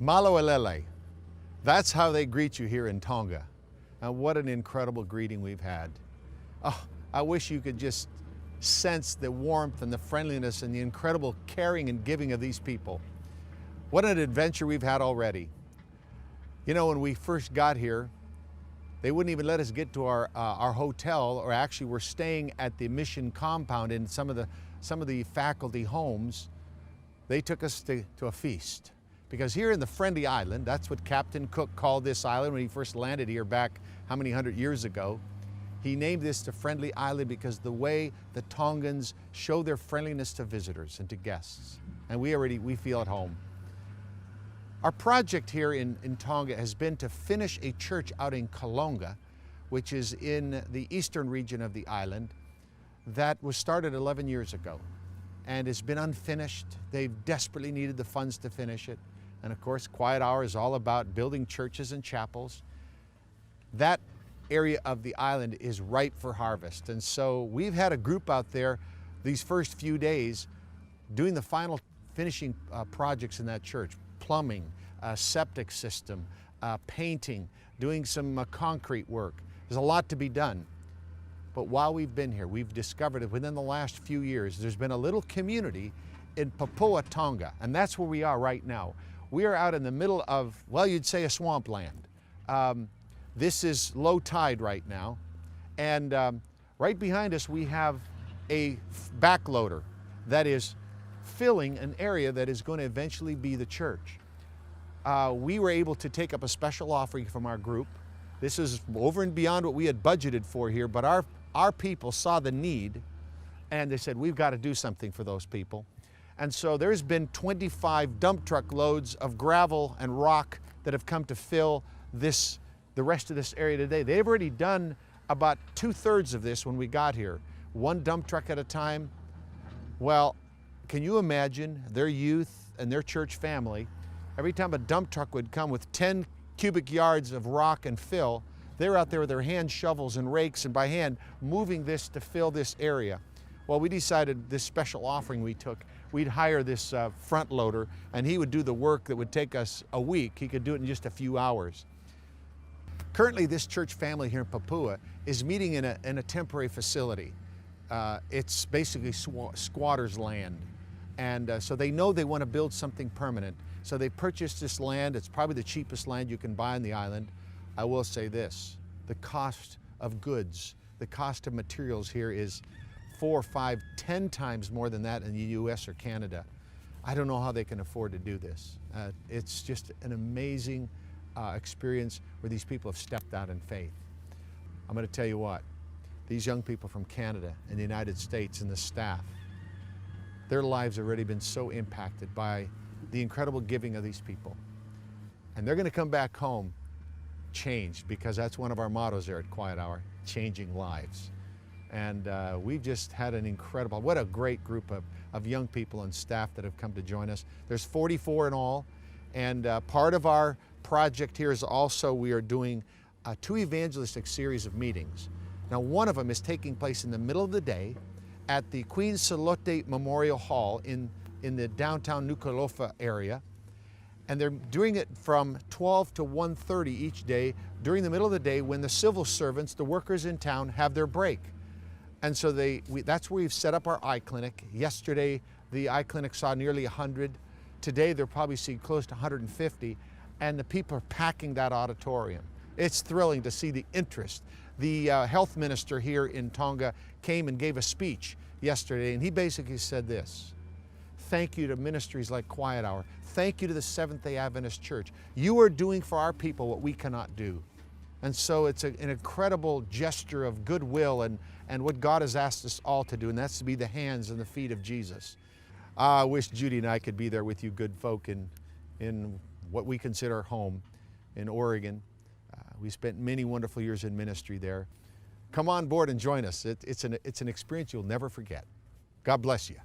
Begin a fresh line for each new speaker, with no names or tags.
Malawalele. That's how they greet you here in Tonga. And what an incredible greeting we've had. Oh, I wish you could just sense the warmth and the friendliness and the incredible caring and giving of these people. What an adventure we've had already. You know, when we first got here, they wouldn't even let us get to our hotel, or actually we're staying at the mission compound in some of the faculty homes. They took us to a feast. Because here in the Friendly Island, that's what Captain Cook called this island when he first landed here back how many hundred years ago. He named this the Friendly Island because the way the Tongans show their friendliness to visitors and to guests. And we feel at home. Our project here in Tonga has been to finish a church out in Kalonga, which is in the eastern region of the island, that was started 11 years ago and has been unfinished. They've desperately needed the funds to finish it. And of course, Quiet Hour is all about building churches and chapels. That area of the island is ripe for harvest. And so we've had a group out there these first few days doing the final finishing projects in that church. Plumbing, septic system, painting, doing some concrete work. There's a lot to be done. But while we've been here, we've discovered that within the last few years, there's been a little community in Papua, Tonga, and that's where we are right now. We are out in the middle of, well, you'd say a swampland. This is low tide right now, and right behind us we have a backloader that is filling an area that is going to eventually be the church. We were able to take up a special offering from our group. This is over and beyond what we had budgeted for here, but our people saw the need and they said, we've got to do something for those people. And so there's been 25 dump truck loads of gravel and rock that have come to fill the rest of this area today. They've already done about 2/3 of this when we got here, one dump truck at a time. Well, can you imagine their youth and their church family, every time a dump truck would come with 10 cubic yards of rock and fill, they're out there with their hand shovels and rakes and by hand moving this to fill this area. Well, we decided this special offering we took, we'd hire this front loader and he would do the work that would take us a week. He could do it in just a few hours. Currently, this church family here in Papua is meeting in a temporary facility. It's basically squatters' land. And so they know they want to build something permanent. So they purchased this land. It's probably the cheapest land you can buy on the island. I will say this, the cost of goods, the cost of materials here is 4, 5, 10 times more than that in the US or Canada. I don't know how they can afford to do this. It's just an amazing experience where these people have stepped out in faith. I'm going to tell you what, these young people from Canada and the United States and the staff, their lives have already been so impacted by the incredible giving of these people. And they're going to come back home changed, because that's one of our mottos there at Quiet Hour, changing lives. And we've just had an incredible, what a great group of young people and staff that have come to join us. There's 44 in all, and part of our project here is also we are doing 2 evangelistic series of meetings. Now, one of them is taking place in the middle of the day at the Queen Salote Memorial Hall in the downtown Nuku'alofa area. And they're doing it from 12 to 1:30 each day during the middle of the day when the civil servants, the workers in town, have their break. And so that's where we've set up our eye clinic. Yesterday, the eye clinic saw nearly 100. Today, they'll probably see close to 150. And the people are packing that auditorium. It's thrilling to see the interest. The health minister here in Tonga came and gave a speech yesterday, and he basically said this: thank you to ministries like Quiet Hour. Thank you to the Seventh-day Adventist Church. You are doing for our people what we cannot do. And so it's an incredible gesture of goodwill and what God has asked us all to do, and that's to be the hands and the feet of Jesus. I wish Joedy and I could be there with you good folk in what we consider home in Oregon. We spent many wonderful years in ministry there. Come on board and join us. It's an experience you'll never forget. God bless you.